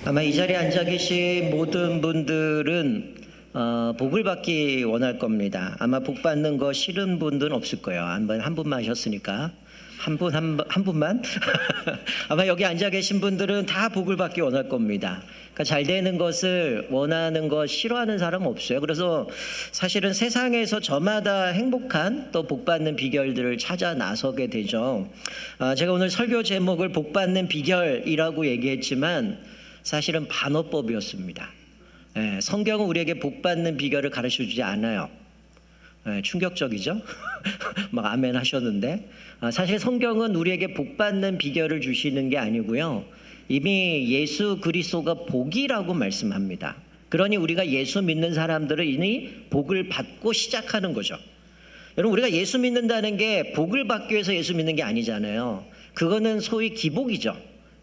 아마 이 자리에 앉아 계신 모든 분들은 복을 받기 원할 겁니다. 아마 복 받는 거 싫은 분들은 없을 거예요. 한 분만 하셨으니까 한 분만 아마 여기 앉아 계신 분들은 다 복을 받기 원할 겁니다. 그러니까 잘 되는 것을 원하는 거 싫어하는 사람 없어요. 그래서 사실은 세상에서 저마다 행복한 또 복 받는 비결들을 찾아 나서게 되죠. 제가 오늘 설교 제목을 복 받는 비결이라고 얘기했지만 사실은 반어법이었습니다. 성경은 우리에게 복 받는 비결을 가르쳐 주지 않아요. 충격적이죠? 막 아멘 하셨는데 사실 성경은 우리에게 복 받는 비결을 주시는 게 아니고요. 이미 예수 그리스도가 복이라고 말씀합니다. 그러니 우리가 예수 믿는 사람들은 이미 복을 받고 시작하는 거죠. 여러분, 우리가 예수 믿는다는 게 복을 받기 위해서 예수 믿는 게 아니잖아요. 그거는 소위 기복이죠.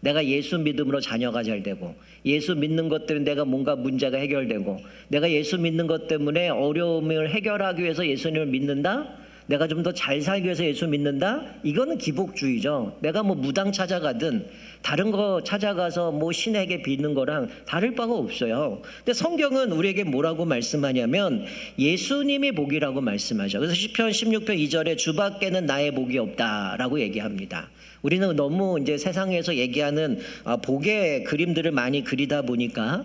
내가 예수 믿음으로 자녀가 잘 되고, 예수 믿는 것 때문에 내가 뭔가 문제가 해결되고, 내가 예수 믿는 것 때문에 어려움을 해결하기 위해서 예수님을 믿는다? 내가 좀 더 잘 살기 위해서 예수 믿는다? 이거는 기복주의죠. 내가 뭐 무당 찾아가든 다른 거 찾아가서 뭐 신에게 빚는 거랑 다를 바가 없어요. 근데 성경은 우리에게 뭐라고 말씀하냐면 예수님이 복이라고 말씀하죠. 그래서 시편 16편 2절에 주밖에는 나의 복이 없다라고 얘기합니다. 우리는 너무 이제 세상에서 얘기하는 복의 그림들을 많이 그리다 보니까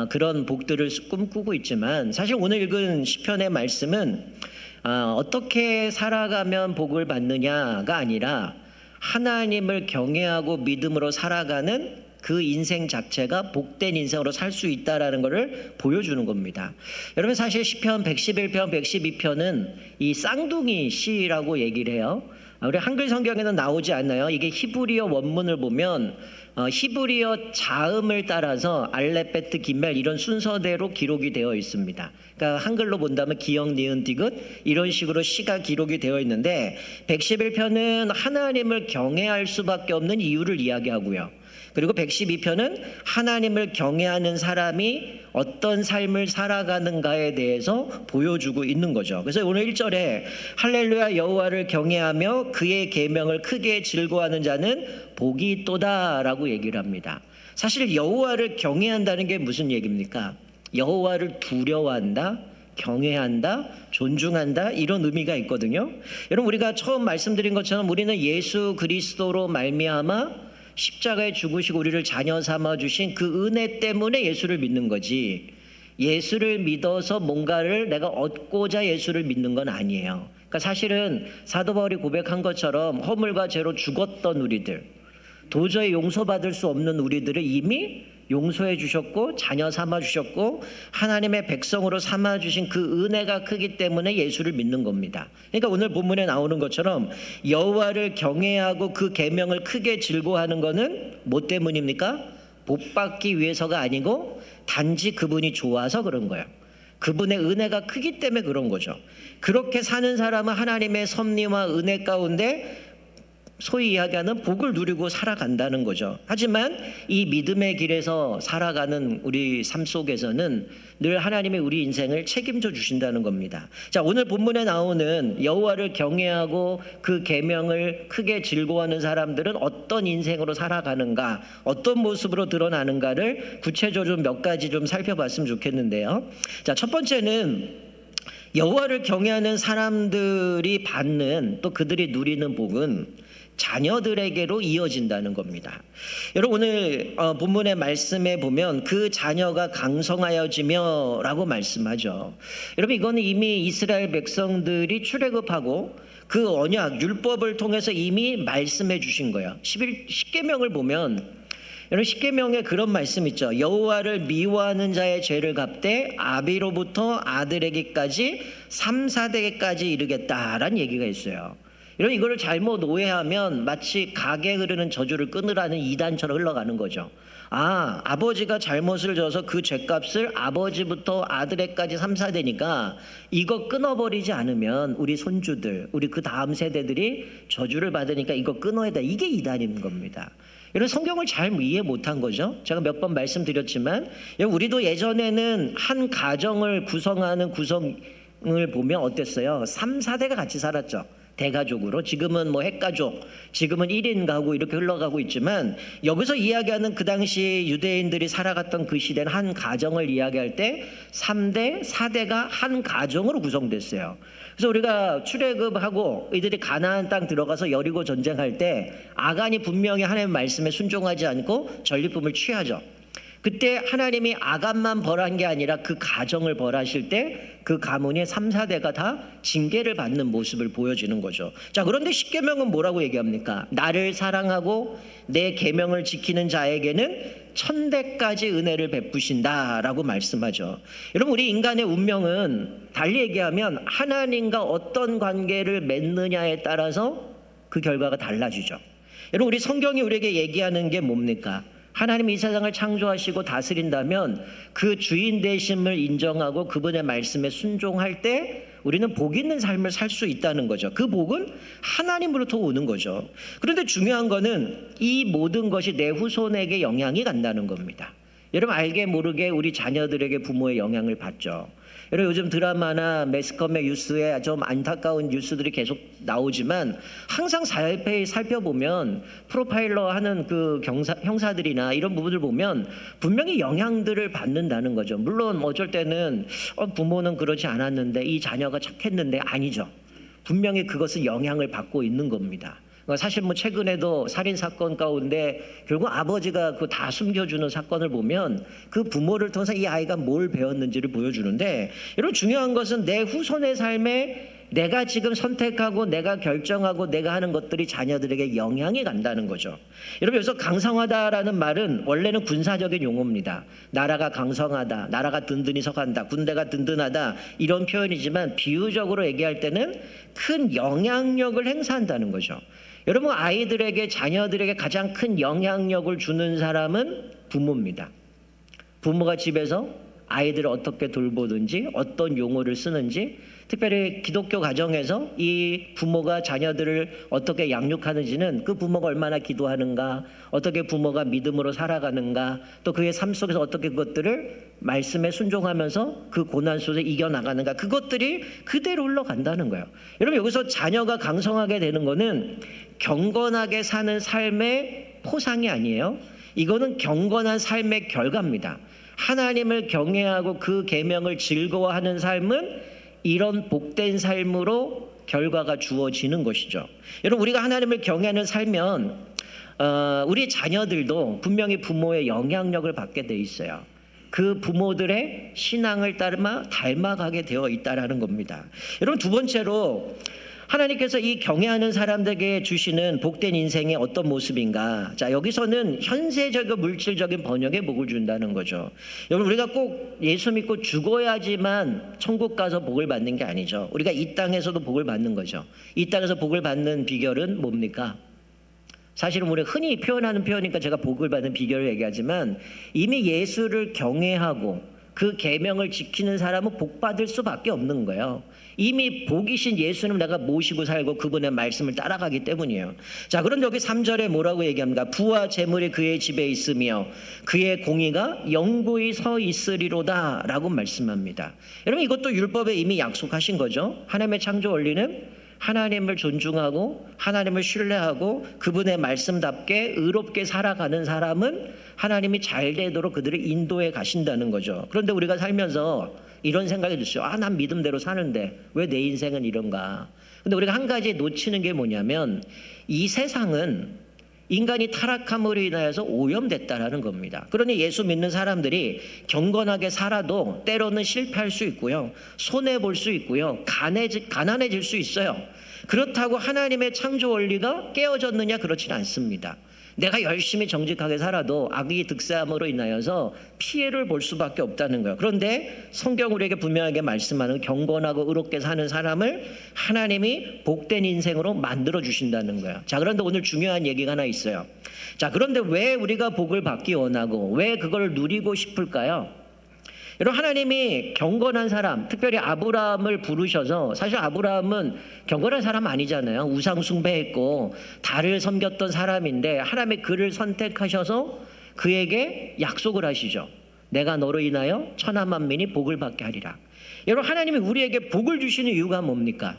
그런 복들을 꿈꾸고 있지만, 사실 오늘 읽은 시편의 말씀은 어떻게 살아가면 복을 받느냐가 아니라 하나님을 경외하고 믿음으로 살아가는 그 인생 자체가 복된 인생으로 살 수 있다라는 것을 보여주는 겁니다. 여러분, 사실 시편 111편, 112편은 이 쌍둥이 시라고 얘기를 해요. 우리 한글 성경에는 나오지 않나요? 이게 히브리어 원문을 보면 히브리어 자음을 따라서 알레베트, 김멜 이런 순서대로 기록이 되어 있습니다. 그러니까 한글로 본다면 기역, 니은, 디귿 이런 식으로 시가 기록이 되어 있는데 111편은 하나님을 경외할 수밖에 없는 이유를 이야기하고요. 그리고 112편은 하나님을 경외하는 사람이 어떤 삶을 살아가는가에 대해서 보여주고 있는 거죠. 그래서 오늘 1절에 할렐루야 여호와를 경외하며 그의 계명을 크게 즐거워하는 자는 복이 있도다라고 얘기를 합니다. 사실 여호와를 경외한다는 게 무슨 얘기입니까? 여호와를 두려워한다, 경외한다, 존중한다, 이런 의미가 있거든요. 여러분, 우리가 처음 말씀드린 것처럼 우리는 예수 그리스도로 말미암아 십자가에 죽으시고 우리를 자녀 삼아 주신 그 은혜 때문에 예수를 믿는 거지, 예수를 믿어서 뭔가를 내가 얻고자 예수를 믿는 건 아니에요. 그러니까 사실은 사도 바울이 고백한 것처럼 허물과 죄로 죽었던 우리들, 도저히 용서받을 수 없는 우리들을 이미 용서해 주셨고 자녀 삼아 주셨고 하나님의 백성으로 삼아 주신 그 은혜가 크기 때문에 예수를 믿는 겁니다. 그러니까 오늘 본문에 나오는 것처럼 여호와를 경외하고 그 계명을 크게 즐거워하는 것은 뭐 때문입니까? 복 받기 위해서가 아니고 단지 그분이 좋아서 그런 거예요. 그분의 은혜가 크기 때문에 그런 거죠. 그렇게 사는 사람은 하나님의 섭리와 은혜 가운데 소위 이야기하는 복을 누리고 살아간다는 거죠. 하지만 이 믿음의 길에서 살아가는 우리 삶 속에서는 늘 하나님이 우리 인생을 책임져 주신다는 겁니다. 자, 오늘 본문에 나오는 여호와를 경외하고 그 계명을 크게 즐거워하는 사람들은 어떤 인생으로 살아가는가, 어떤 모습으로 드러나는가를 구체적으로 몇 가지 좀 살펴봤으면 좋겠는데요. 자, 첫 번째는 여호와를 경외하는 사람들이 받는, 또 그들이 누리는 복은 자녀들에게로 이어진다는 겁니다. 여러분, 오늘 본문의 말씀에 보면 그 자녀가 강성하여지며 라고 말씀하죠. 여러분, 이거는 이미 이스라엘 백성들이 출애굽하고 그 언약 율법을 통해서 이미 말씀해 주신 거예요. 10계명을 보면 여러분, 10계명에 그런 말씀 있죠. 여호와를 미워하는 자의 죄를 갚되 아비로부터 아들에게까지 3, 4대까지 이르겠다라는 얘기가 있어요. 이런 이거를 잘못 오해하면 마치 강에 흐르는 저주를 끊으라는 이단처럼 흘러가는 거죠. 아버지가 잘못을 져서 그 죄값을 아버지부터 아들에까지 3, 4대니까 이거 끊어버리지 않으면 우리 손주들, 우리 그 다음 세대들이 저주를 받으니까 이거 끊어야 돼. 이게 이단인 겁니다. 이런 성경을 잘 이해 못한 거죠. 제가 몇 번 말씀드렸지만 우리도 예전에는 한 가정을 구성하는 구성을 보면 어땠어요? 3, 4대가 같이 살았죠. 대가족으로. 지금은 뭐 핵가족, 지금은 1인 가구 이렇게 흘러가고 있지만, 여기서 이야기하는 그 당시 유대인들이 살아갔던 그 시대는 한 가정을 이야기할 때 3대, 4대가 한 가정으로 구성됐어요. 그래서 우리가 출애굽하고 이들이 가나안 땅 들어가서 여리고 전쟁할 때 아간이 분명히 하나님의 말씀에 순종하지 않고 전리품을 취하죠. 그때 하나님이 아간만 벌한 게 아니라 그 가정을 벌하실 때 그 가문의 3, 4대가 다 징계를 받는 모습을 보여주는 거죠. 자, 그런데 십계명은 뭐라고 얘기합니까? 나를 사랑하고 내 계명을 지키는 자에게는 1000대까지 은혜를 베푸신다라고 말씀하죠. 여러분, 우리 인간의 운명은 달리 얘기하면 하나님과 어떤 관계를 맺느냐에 따라서 그 결과가 달라지죠. 여러분, 우리 성경이 우리에게 얘기하는 게 뭡니까? 하나님이 이 세상을 창조하시고 다스린다면 그 주인 되심을 인정하고 그분의 말씀에 순종할 때 우리는 복 있는 삶을 살 수 있다는 거죠. 그 복은 하나님으로부터 오는 거죠. 그런데 중요한 거는 이 모든 것이 내 후손에게 영향이 간다는 겁니다. 여러분, 알게 모르게 우리 자녀들에게 부모의 영향을 받죠. 여러분, 요즘 드라마나 매스컴의 뉴스에 좀 안타까운 뉴스들이 계속 나오지만 항상 자세히 살펴보면 프로파일러 하는 그 형사들이나 이런 부분을 보면 분명히 영향들을 받는다는 거죠. 물론 어쩔 때는 부모는 그러지 않았는데 이 자녀가 착했는데, 아니죠. 분명히 그것은 영향을 받고 있는 겁니다. 사실 뭐 최근에도 살인 사건 가운데 결국 아버지가 그 다 숨겨주는 사건을 보면 그 부모를 통해서 이 아이가 뭘 배웠는지를 보여주는데, 여러분, 중요한 것은 내 후손의 삶에 내가 지금 선택하고 내가 결정하고 내가 하는 것들이 자녀들에게 영향이 간다는 거죠. 여러분, 여기서 강성하다라는 말은 원래는 군사적인 용어입니다. 나라가 강성하다, 나라가 든든히 서간다, 군대가 든든하다, 이런 표현이지만 비유적으로 얘기할 때는 큰 영향력을 행사한다는 거죠. 여러분, 아이들에게, 자녀들에게 가장 큰 영향력을 주는 사람은 부모입니다. 부모가 집에서 아이들을 어떻게 돌보든지, 어떤 용어를 쓰는지, 특별히 기독교 가정에서 이 부모가 자녀들을 어떻게 양육하는지는 그 부모가 얼마나 기도하는가, 어떻게 부모가 믿음으로 살아가는가, 또 그의 삶 속에서 어떻게 그것들을 말씀에 순종하면서 그 고난 속에 이겨나가는가, 그것들이 그대로 흘러간다는 거예요. 여러분, 여기서 자녀가 강성하게 되는 거는 경건하게 사는 삶의 포상이 아니에요. 이거는 경건한 삶의 결과입니다. 하나님을 경외하고 그 계명을 즐거워하는 삶은 이런 복된 삶으로 결과가 주어지는 것이죠. 여러분, 우리가 하나님을 경외하는 살면 우리 자녀들도 분명히 부모의 영향력을 받게 돼 있어요. 그 부모들의 신앙을 닮아가게 되어 있다라는 겁니다. 여러분, 두 번째로 하나님께서 이 경외하는 사람들에게 주시는 복된 인생의 어떤 모습인가? 자, 여기서는 현세적이고 물질적인 번영의 복을 준다는 거죠. 여러분, 우리가 꼭 예수 믿고 죽어야지만 천국 가서 복을 받는 게 아니죠. 우리가 이 땅에서도 복을 받는 거죠. 이 땅에서 복을 받는 비결은 뭡니까? 사실은 우리가 흔히 표현하는 표현이니까 제가 복을 받는 비결을 얘기하지만, 이미 예수를 경외하고 그 계명을 지키는 사람은 복 받을 수밖에 없는 거예요. 이미 복이신 예수님 내가 모시고 살고 그분의 말씀을 따라가기 때문이에요. 자, 그런데 여기 3절에 뭐라고 얘기합니까? 부와 재물이 그의 집에 있으며 그의 공의가 영구히 서 있으리로다 라고 말씀합니다. 여러분, 이것도 율법에 이미 약속하신 거죠. 하나님의 창조 원리는 하나님을 존중하고 하나님을 신뢰하고 그분의 말씀답게 의롭게 살아가는 사람은 하나님이 잘 되도록 그들을 인도해 가신다는 거죠. 그런데 우리가 살면서 이런 생각이 들어요. 난 믿음대로 사는데 왜 내 인생은 이런가? 근데 우리가 한 가지 놓치는 게 뭐냐면, 이 세상은 인간이 타락함으로 인하여서 오염됐다라는 겁니다. 그러니 예수 믿는 사람들이 경건하게 살아도 때로는 실패할 수 있고요, 손해볼 수 있고요, 가난해질 수 있어요. 그렇다고 하나님의 창조 원리가 깨어졌느냐? 그렇지는 않습니다. 내가 열심히 정직하게 살아도 악이 득세함으로 인하여서 피해를 볼 수밖에 없다는 거예요. 그런데 성경 우리에게 분명하게 말씀하는 경건하고 의롭게 사는 사람을 하나님이 복된 인생으로 만들어 주신다는 거예요. 자, 그런데 오늘 중요한 얘기가 하나 있어요. 자, 그런데 왜 우리가 복을 받기 원하고 왜 그걸 누리고 싶을까요? 여러분, 하나님이 경건한 사람, 특별히 아브라함을 부르셔서, 사실 아브라함은 경건한 사람 아니잖아요. 우상 숭배했고 달을 섬겼던 사람인데 하나님이 그를 선택하셔서 그에게 약속을 하시죠. 내가 너로 인하여 천하 만민이 복을 받게 하리라. 여러분, 하나님이 우리에게 복을 주시는 이유가 뭡니까?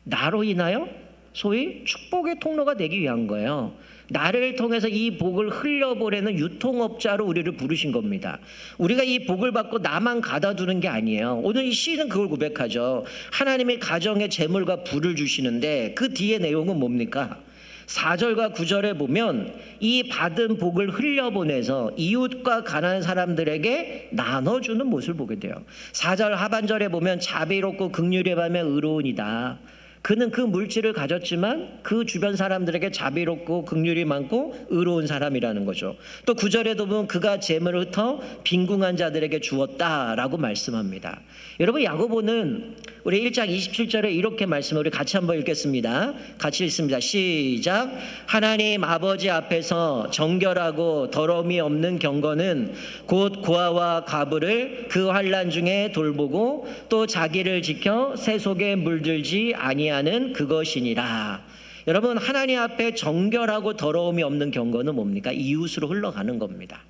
나로 인하여 소위 축복의 통로가 되기 위한 거예요. 나를 통해서 이 복을 흘려보내는 유통업자로 우리를 부르신 겁니다. 우리가 이 복을 받고 나만 가다 두는 게 아니에요. 오늘 이 시인은 그걸 고백하죠. 하나님이 가정에 재물과 부를 주시는데 그 뒤에 내용은 뭡니까? 4절과 9절에 보면 이 받은 복을 흘려보내서 이웃과 가난한 사람들에게 나눠주는 모습을 보게 돼요. 4절 하반절에 보면 자비롭고 긍휼히 여기며 의로우니이다. 그는 그 물질을 가졌지만 그 주변 사람들에게 자비롭고 긍휼이 많고 의로운 사람이라는 거죠. 또 9절에도 보면 그가 재물을 흩어 빈궁한 자들에게 주었다라고 말씀합니다. 여러분, 야고보는 우리 1장 27절에 이렇게 말씀을 우리 같이 한번 읽겠습니다. 같이 읽습니다. 시작. 하나님 아버지 앞에서 정결하고 더러움이 없는 경건은 곧 고아와 과부를 그 환난 중에 돌보고 또 자기를 지켜 새 속에 물들지 아니하는 그것이니라. 여러분, 하나님 앞에 정결하고 더러움이 없는 경건은 뭡니까? 이웃으로 흘러가는 겁니다.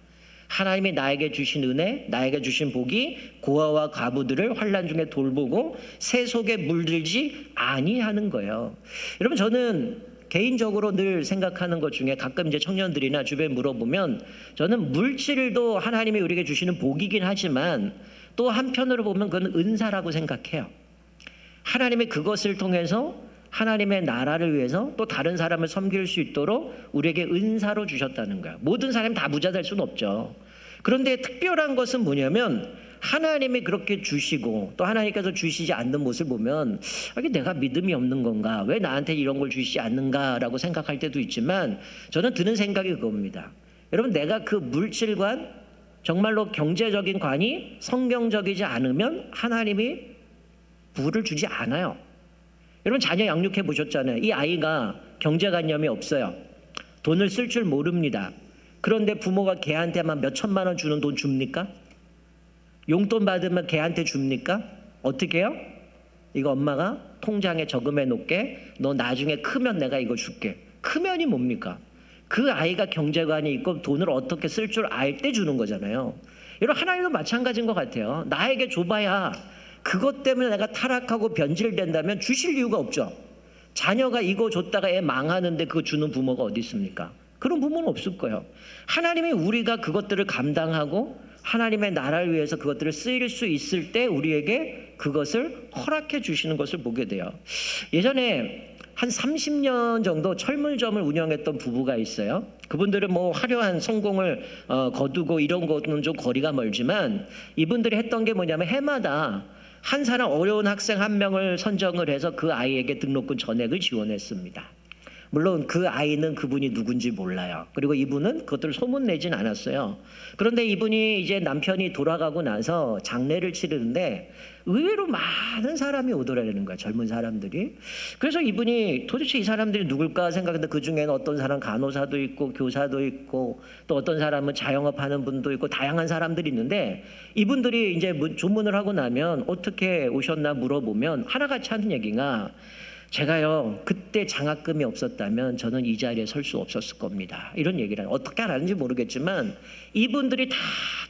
하나님이 나에게 주신 은혜, 나에게 주신 복이 고아와 과부들을 환난 중에 돌보고 새 속에 물들지 아니하는 거예요. 여러분, 저는 개인적으로 늘 생각하는 것 중에 가끔 이제 청년들이나 주변에 물어보면 저는 물질도 하나님이 우리에게 주시는 복이긴 하지만 또 한편으로 보면 그건 은사라고 생각해요. 하나님이 그것을 통해서 하나님의 나라를 위해서 또 다른 사람을 섬길 수 있도록 우리에게 은사로 주셨다는 거예요. 모든 사람이 다 부자 될 수는 없죠. 그런데 특별한 것은 뭐냐면 하나님이 그렇게 주시고 또 하나님께서 주시지 않는 모습을 보면 이게 내가 믿음이 없는 건가? 왜 나한테 이런 걸 주시지 않는가라고 생각할 때도 있지만 저는 드는 생각이 그겁니다. 여러분, 내가 그 물질관, 정말로 경제적인 관이 성경적이지 않으면 하나님이 부를 주지 않아요. 여러분, 자녀 양육해 보셨잖아요. 이 아이가 경제관념이 없어요. 돈을 쓸 줄 모릅니다. 그런데 부모가 걔한테만 몇 천만 원 주는 돈 줍니까? 용돈 받으면 걔한테 줍니까? 어떻게 해요? 이거 엄마가 통장에 저금해 놓게. 너 나중에 크면 내가 이거 줄게. 크면이 뭡니까? 그 아이가 경제관이 있고 돈을 어떻게 쓸 줄 알 때 주는 거잖아요. 여러분, 하나님도 마찬가지인 것 같아요. 나에게 줘봐야 그것 때문에 내가 타락하고 변질된다면 주실 이유가 없죠. 자녀가 이거 줬다가 애 망하는데 그거 주는 부모가 어디 있습니까? 그런 부모는 없을 거예요. 하나님이 우리가 그것들을 감당하고 하나님의 나라를 위해서 그것들을 쓰일 수 있을 때 우리에게 그것을 허락해 주시는 것을 보게 돼요. 예전에 한 30년 정도 철물점을 운영했던 부부가 있어요. 그분들은 뭐 화려한 성공을 거두고 이런 것은 좀 거리가 멀지만 이분들이 했던 게 뭐냐면 해마다 한 사람 어려운 학생 한 명을 선정을 해서 그 아이에게 등록금 전액을 지원했습니다. 물론 그 아이는 그분이 누군지 몰라요. 그리고 이분은 그것들을 소문내진 않았어요. 그런데 이분이 이제 남편이 돌아가고 나서 장례를 치르는데 의외로 많은 사람이 오더라는 거예요. 젊은 사람들이. 그래서 이분이 도대체 이 사람들이 누굴까 생각했는데 그 중에는 어떤 사람 간호사도 있고 교사도 있고 또 어떤 사람은 자영업하는 분도 있고 다양한 사람들이 있는데 이분들이 이제 조문을 하고 나면 어떻게 오셨나 물어보면 하나같이 하는 얘기가 제가요 그때 장학금이 없었다면 저는 이 자리에 설 수 없었을 겁니다. 이런 얘기를 어떻게 알았는지 모르겠지만 이분들이 다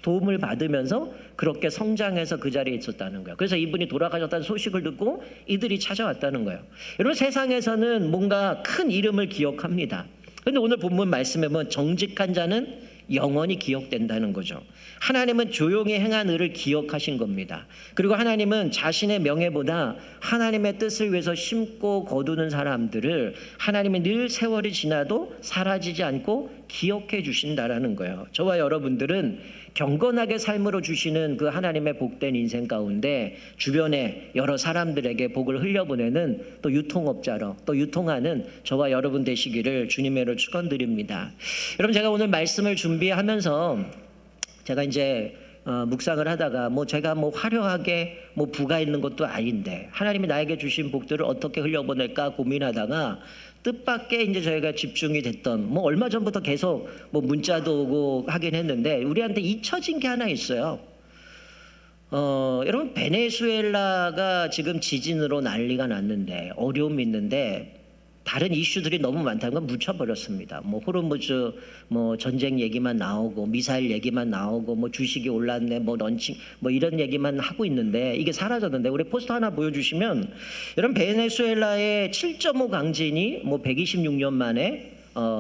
도움을 받으면서 그렇게 성장해서 그 자리에 있었다는 거예요. 그래서 이분이 돌아가셨다는 소식을 듣고 이들이 찾아왔다는 거예요. 여러분, 세상에서는 뭔가 큰 이름을 기억합니다. 그런데 오늘 본문 말씀에 보면 정직한 자는 영원히 기억된다는 거죠. 하나님은 조용히 행한 의를 기억하신 겁니다. 그리고 하나님은 자신의 명예보다 하나님의 뜻을 위해서 심고 거두는 사람들을 하나님이 늘 세월이 지나도 사라지지 않고 기억해 주신다라는 거예요. 저와 여러분들은 경건하게 삶으로 주시는 그 하나님의 복된 인생 가운데 주변에 여러 사람들에게 복을 흘려보내는 또 유통업자로 또 유통하는 저와 여러분 되시기를 주님의 이름으로 축원드립니다. 여러분, 제가 오늘 말씀을 준비하면서 제가 이제 묵상을 하다가 제가 화려하게 부가 있는 것도 아닌데 하나님이 나에게 주신 복들을 어떻게 흘려보낼까 고민하다가 뜻밖의 이제 저희가 집중이 됐던 얼마 전부터 계속 문자도 오고 하긴 했는데 우리한테 잊혀진 게 하나 있어요. 여러분, 베네수엘라가 지금 지진으로 난리가 났는데 어려움이 있는데 다른 이슈들이 너무 많다는 건 묻혀버렸습니다. 뭐 호르무즈 뭐 전쟁 얘기만 나오고 미사일 얘기만 나오고 뭐 주식이 올랐네 뭐 런칭 뭐 이런 얘기만 하고 있는데 이게 사라졌는데, 우리 포스터 하나 보여주시면 여러분, 베네수엘라의 7.5 강진이 뭐 126년 만에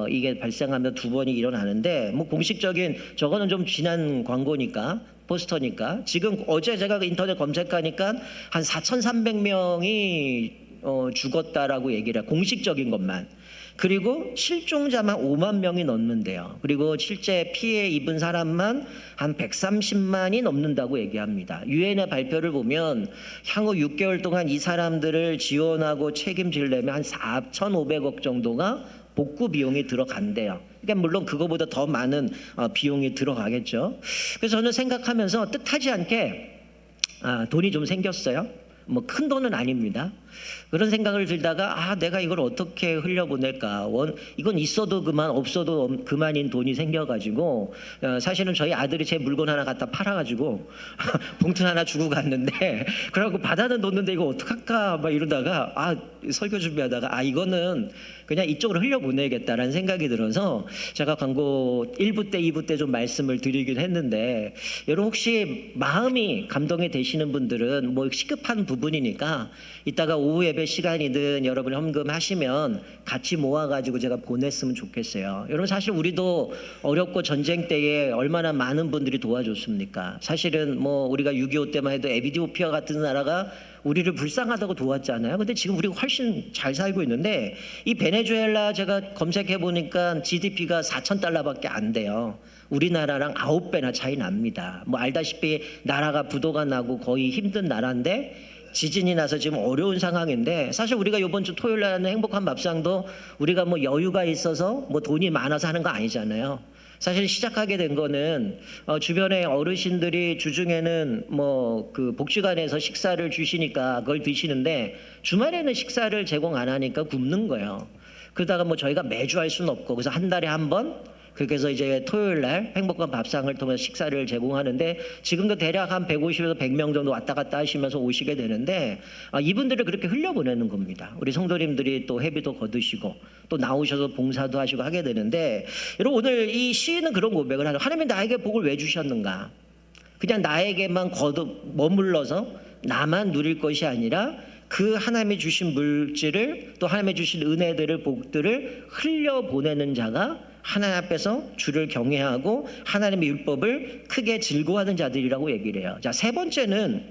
이게 발생하면 두 번이 일어나는데, 뭐 공식적인 저거는 좀 지난 광고니까 포스터니까, 지금 어제 제가 인터넷 검색하니까 한 4,300명이 죽었다라고 얘기를 해요. 공식적인 것만. 그리고 실종자만 5만 명이 넘는데요. 그리고 실제 피해 입은 사람만 한 130만이 넘는다고 얘기합니다. 유엔의 발표를 보면 향후 6개월 동안 이 사람들을 지원하고 책임지려면 한 4,500억 정도가 복구 비용이 들어간대요. 그러니까 물론 그거보다 더 많은 비용이 들어가겠죠. 그래서 저는 생각하면서 뜻하지 않게 돈이 좀 생겼어요. 뭐 큰 돈은 아닙니다. 그런 생각을 들다가 내가 이걸 어떻게 흘려보낼까. 이건 있어도 그만 없어도 그만인 돈이 생겨가지고, 사실은 저희 아들이 제 물건 하나 갖다 팔아가지고 봉투 하나 주고 갔는데, 그래갖고 받아는 뒀는데 이거 어떡할까 막 이러다가 설교 준비하다가 이거는 그냥 이쪽으로 흘려보내야겠다라는 생각이 들어서 제가 광고 1부 때 2부 때 좀 말씀을 드리긴 했는데, 여러분 혹시 마음이 감동이 되시는 분들은 뭐 시급한 부분이니까 이따가 오후 예배 시간이든 여러분 헌금하시면 같이 모아가지고 제가 보냈으면 좋겠어요. 여러분 사실 우리도 어렵고 전쟁 때에 얼마나 많은 분들이 도와줬습니까? 사실은 뭐 우리가 6.25 때만 해도 에티오피아 같은 나라가 우리를 불쌍하다고 도왔잖아요. 근데 지금 우리가 훨씬 잘 살고 있는데, 이 베네수엘라 제가 검색해 보니까 GDP가 4,000달러밖에 안 돼요. 우리나라랑 9배나 차이 납니다. 뭐 알다시피 나라가 부도가 나고 거의 힘든 나라인데 지진이 나서 지금 어려운 상황인데, 사실 우리가 이번 주 토요일 날 하는 행복한 밥상도 우리가 뭐 여유가 있어서 뭐 돈이 많아서 하는 거 아니잖아요. 사실 시작하게 된 거는 주변에 어르신들이 주중에는 뭐 그 복지관에서 식사를 주시니까 그걸 드시는데, 주말에는 식사를 제공 안 하니까 굶는 거예요. 그러다가 뭐 저희가 매주 할 수는 없고, 그래서 한 달에 한 번 그렇게 해서 이제 토요일 날 행복한 밥상을 통해서 식사를 제공하는데, 지금도 대략 한 150에서 100명 정도 왔다 갔다 하시면서 오시게 되는데, 이분들을 그렇게 흘려보내는 겁니다. 우리 성도님들이 또 회비도 거두시고 또 나오셔서 봉사도 하시고 하게 되는데, 여러분 오늘 이 시인은 그런 고백을 하죠. 하나님이 나에게 복을 왜 주셨는가? 그냥 나에게만 머물러서 나만 누릴 것이 아니라 그 하나님이 주신 물질을, 또 하나님이 주신 은혜들을, 복들을 흘려보내는 자가 하나님 앞에서 주를 경외하고 하나님의 율법을 크게 즐거워하는 자들이라고 얘기를 해요. 자, 세 번째는,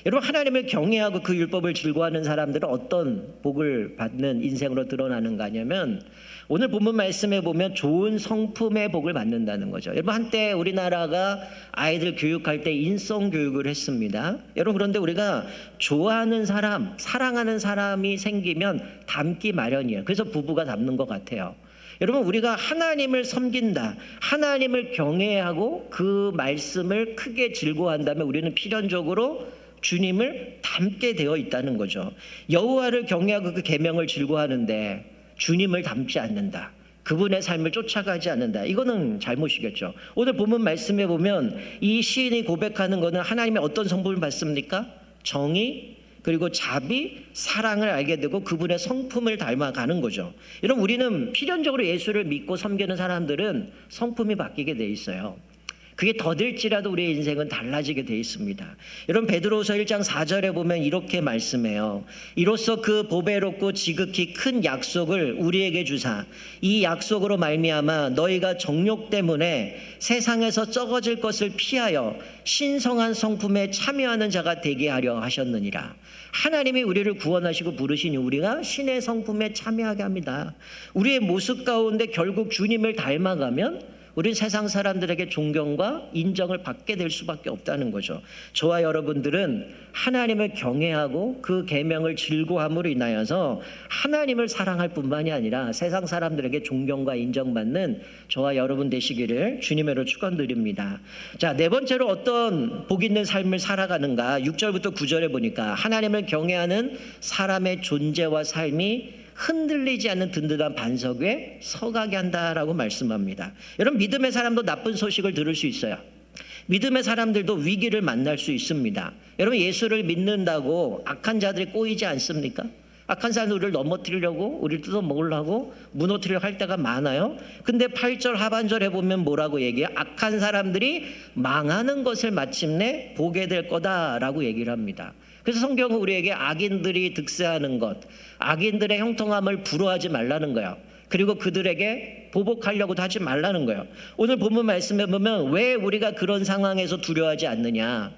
여러분 하나님을 경외하고 그 율법을 즐거워하는 사람들은 어떤 복을 받는 인생으로 드러나는가 하냐면, 오늘 본문 말씀에 보면 좋은 성품의 복을 받는다는 거죠. 여러분 한때 우리나라가 아이들 교육할 때 인성 교육을 했습니다. 여러분 그런데 우리가 좋아하는 사람, 사랑하는 사람이 생기면 닮기 마련이에요. 그래서 부부가 닮는 것 같아요. 여러분 우리가 하나님을 섬긴다, 하나님을 경외하고 그 말씀을 크게 즐거워한다면 우리는 필연적으로 주님을 닮게 되어 있다는 거죠. 여호와를 경외하고 그 계명을 즐거워하는데 주님을 닮지 않는다, 그분의 삶을 쫓아가지 않는다, 이거는 잘못이겠죠. 오늘 본문 말씀에 보면 이 시인이 고백하는 것은 하나님의 어떤 성품을 받습니까? 정의, 그리고 자비, 사랑을 알게 되고 그분의 성품을 닮아가는 거죠. 여러분 우리는 필연적으로 예수를 믿고 섬기는 사람들은 성품이 바뀌게 돼 있어요. 그게 더딜지라도 우리의 인생은 달라지게 돼 있습니다. 여러분 베드로후서 1장 4절에 보면 이렇게 말씀해요. 이로써 그 보배롭고 지극히 큰 약속을 우리에게 주사 이 약속으로 말미암아 너희가 정욕 때문에 세상에서 썩어질 것을 피하여 신성한 성품에 참여하는 자가 되게 하려 하셨느니라. 하나님이 우리를 구원하시고 부르시니 우리가 신의 성품에 참여하게 합니다. 우리의 모습 가운데 결국 주님을 닮아가면 우린 세상 사람들에게 존경과 인정을 받게 될 수밖에 없다는 거죠. 저와 여러분들은 하나님을 경외하고 그 계명을 즐거워함으로 인하여서 하나님을 사랑할 뿐만이 아니라 세상 사람들에게 존경과 인정받는 저와 여러분 되시기를 주님으로 축원드립니다. 자, 네 번째로 어떤 복 있는 삶을 살아가는가, 6절부터 9절에 보니까 하나님을 경외하는 사람의 존재와 삶이 흔들리지 않는 든든한 반석 위에 서가게 한다라고 말씀합니다. 여러분 믿음의 사람도 나쁜 소식을 들을 수 있어요. 믿음의 사람들도 위기를 만날 수 있습니다. 여러분 예수를 믿는다고 악한 자들이 꼬이지 않습니까? 악한 사람들 우리를 넘어뜨리려고 우리를 뜯어먹으려고 무너뜨리려고 할 때가 많아요. 근데 8절 하반절에 보면 뭐라고 얘기해요? 악한 사람들이 망하는 것을 마침내 보게 될 거다라고 얘기를 합니다. 그래서 성경은 우리에게 악인들이 득세하는 것, 악인들의 형통함을 부러워하지 말라는 거예요. 그리고 그들에게 보복하려고도 하지 말라는 거예요. 오늘 본문 말씀에 보면 왜 우리가 그런 상황에서 두려워하지 않느냐?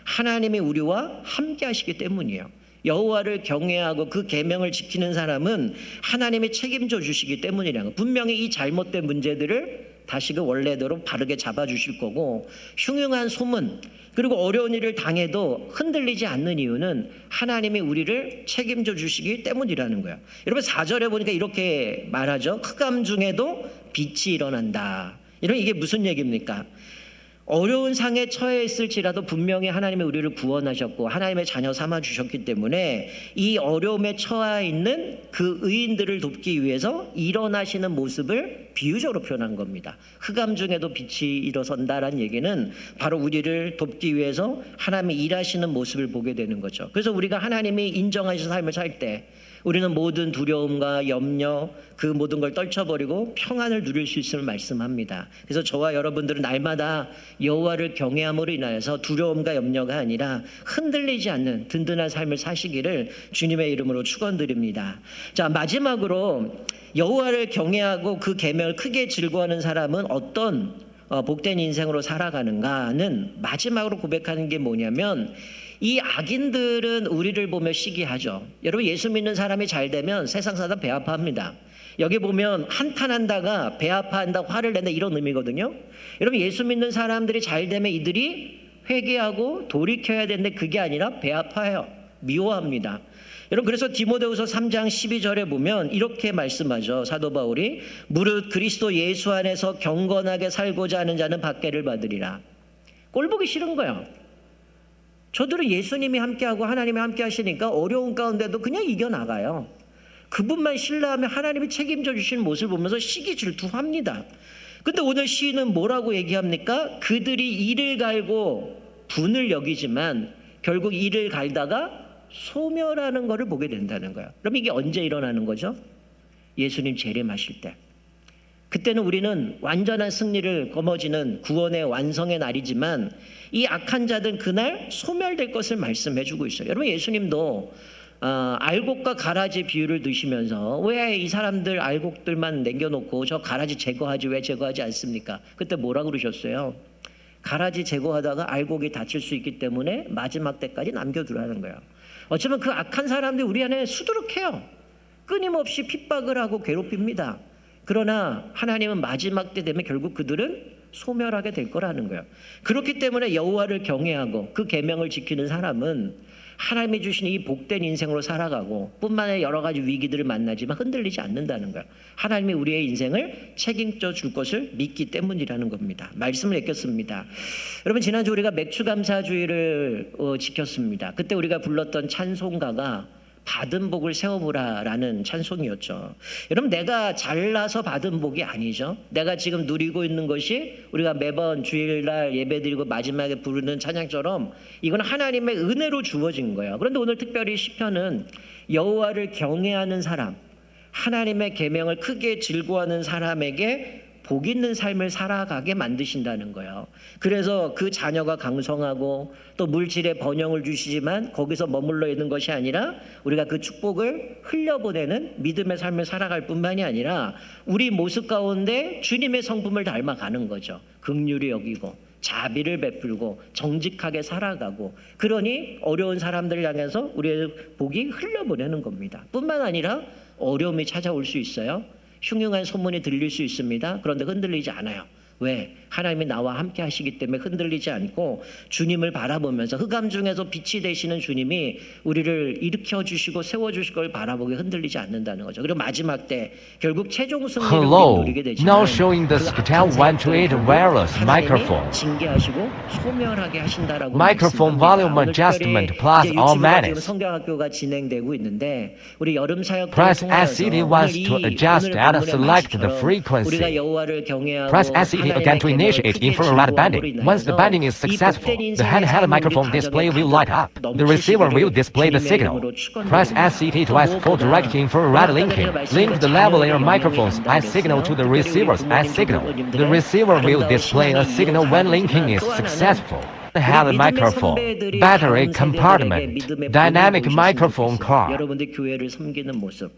하나님이 우리와 함께 하시기 때문이에요. 여호와를 경외하고 그 계명을 지키는 사람은 하나님이 책임져 주시기 때문이라는 거예요. 분명히 이 잘못된 문제들을 다시 그 원래대로 바르게 잡아주실 거고, 흉흉한 소문 그리고 어려운 일을 당해도 흔들리지 않는 이유는 하나님이 우리를 책임져 주시기 때문이라는 거예요. 여러분 4절에 보니까 이렇게 말하죠. 흑암 중에도 빛이 일어난다. 이게 무슨 얘기입니까? 어려운 상에 처해 있을지라도 분명히 하나님이 우리를 구원하셨고 하나님의 자녀 삼아 주셨기 때문에 이 어려움에 처해 있는 그 의인들을 돕기 위해서 일어나시는 모습을 비유적으로 표현한 겁니다. 흑암 중에도 빛이 일어선다라는 얘기는 바로 우리를 돕기 위해서 하나님이 일하시는 모습을 보게 되는 거죠. 그래서 우리가 하나님이 인정하신 삶을 살 때 우리는 모든 두려움과 염려 그 모든 걸 떨쳐버리고 평안을 누릴 수 있음을 말씀합니다. 그래서 저와 여러분들은 날마다 여호와를 경외함으로 인하여서 두려움과 염려가 아니라 흔들리지 않는 든든한 삶을 사시기를 주님의 이름으로 축원드립니다. 자, 마지막으로 여호와를 경외하고 그 계명을 크게 즐거워하는 사람은 어떤 복된 인생으로 살아가는가는 마지막으로 고백하는 게 뭐냐면, 이 악인들은 우리를 보며 시기하죠. 여러분 예수 믿는 사람이 잘 되면 세상 사람 배 아파합니다. 여기 보면 한탄한다가 배 아파한다, 화를 낸다 이런 의미거든요. 여러분 예수 믿는 사람들이 잘 되면 이들이 회개하고 돌이켜야 되는데 그게 아니라 배 아파해요. 미워합니다. 여러분 그래서 디모데후서 3장 12절에 보면 이렇게 말씀하죠. 사도 바울이 무릇 그리스도 예수 안에서 경건하게 살고자 하는 자는 박해를 받으리라. 꼴 보기 싫은 거예요. 저들은 예수님이 함께하고 하나님이 함께 하시니까 어려운 가운데도 그냥 이겨나가요. 그분만 신뢰하면 하나님이 책임져 주시는 모습을 보면서 시기 질투합니다. 근데 오늘 시인은 뭐라고 얘기합니까? 그들이 이를 갈고 분을 여기지만 결국 이를 갈다가 소멸하는 것을 보게 된다는 거예요. 그럼 이게 언제 일어나는 거죠? 예수님 재림하실 때. 그때는 우리는 완전한 승리를 거머쥐는 구원의 완성의 날이지만 이 악한 자들은 그날 소멸될 것을 말씀해 주고 있어요. 여러분 예수님도 알곡과 가라지 비유를 드시면서 왜 이 사람들 알곡들만 남겨놓고 저 가라지 제거하지 왜 제거하지 않습니까? 그때 뭐라 그러셨어요? 가라지 제거하다가 알곡이 다칠 수 있기 때문에 마지막 때까지 남겨두라는 거예요. 어쩌면 그 악한 사람들이 우리 안에 수두룩해요. 끊임없이 핍박을 하고 괴롭힙니다. 그러나 하나님은 마지막 때 되면 결국 그들은 소멸하게 될 거라는 거예요. 그렇기 때문에 여호와를 경외하고 그 계명을 지키는 사람은 하나님이 주신 이 복된 인생으로 살아가고 뿐만 아니라 여러 가지 위기들을 만나지만 흔들리지 않는다는 거예요. 하나님이 우리의 인생을 책임져 줄 것을 믿기 때문이라는 겁니다. 말씀을 읽겠습니다. 여러분 지난주 우리가 맥추감사주의를 지켰습니다. 그때 우리가 불렀던 찬송가가 받은 복을 세워보라라는 찬송이었죠. 여러분 내가 잘나서 받은 복이 아니죠. 내가 지금 누리고 있는 것이 우리가 매번 주일날 예배드리고 마지막에 부르는 찬양처럼 이건 하나님의 은혜로 주어진 거예요. 그런데 오늘 특별히 시편은 여호와를 경외하는 사람, 하나님의 계명을 크게 즐거워하는 사람에게 복 있는 삶을 살아가게 만드신다는 거예요. 그래서 그 자녀가 강성하고 또 물질의 번영을 주시지만 거기서 머물러 있는 것이 아니라 우리가 그 축복을 흘려보내는 믿음의 삶을 살아갈 뿐만이 아니라 우리 모습 가운데 주님의 성품을 닮아가는 거죠. 긍휼히 여기고 자비를 베풀고 정직하게 살아가고, 그러니 어려운 사람들을 향해서 우리의 복이 흘려보내는 겁니다. 뿐만 아니라 어려움이 찾아올 수 있어요. 흉흉한 소문이 들릴 수 있습니다. 그런데 흔들리지 않아요. 왜? 하나님이 나와 함께 하시기 때문에 흔들리지 않고 주님을 바라보면서 흑암 중에서 빛이 되시는 주님이 우리를 일으켜 주시고 세워 주실 걸 바라보게 흔들리지 않는다는 거죠. 그리고 마지막 때 결국 최종 승리를 누리게 되지만 Now showing the Scatal 128 wireless microphone. 징계하시고 소멸하게 하신다라고 Microphone volume adjustment plus automatic. 성경학교가 진행되고 있는데 우리 여름 사역 Press SCD wants to adjust and select the frequency. 우리가 여호와를 경외하고 Press SCD again to initiate infrared banding. Once the banding is successful, the handheld microphone display will light up. The receiver will display the signal. Press SCT to ask for direct infrared linking. Link the lavalier microphone's S signal to the receiver's S signal. The receiver will display a signal when linking is successful. Handheld microphone, battery compartment, dynamic microphone card. 여러분들 교회를 섬기는 모습.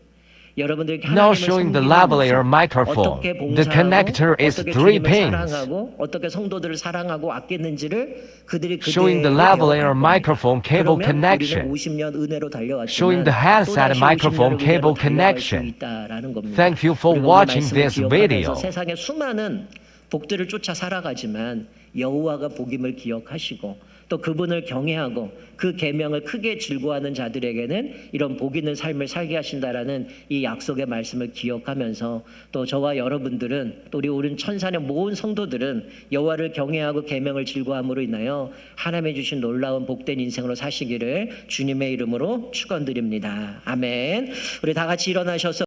여러분들이 Now showing the lavalier microphone. The connector is 3 pins. 어떻게 성도들을 사랑하고 아끼는지를 그들이 Showing the lavalier microphone cable connection. 50년 은혜로 달려왔지만 Showing the headset microphone cable connection. Thank you for watching this video. 세상의 수많은 복들을 쫓아 살아가지만 여호와가 복임을 기억하시고 또 그분을 경외하고 그 계명을 크게 즐거워하는 자들에게는 이런 복 있는 삶을 살게 하신다라는 이 약속의 말씀을 기억하면서 또 저와 여러분들은 또 우리 오른 천산의 모든 성도들은 여호와를 경외하고 계명을 즐거워함으로 인하여 하나님의 주신 놀라운 복된 인생으로 사시기를 주님의 이름으로 축원드립니다. 아멘. 우리 다 같이 일어나셔서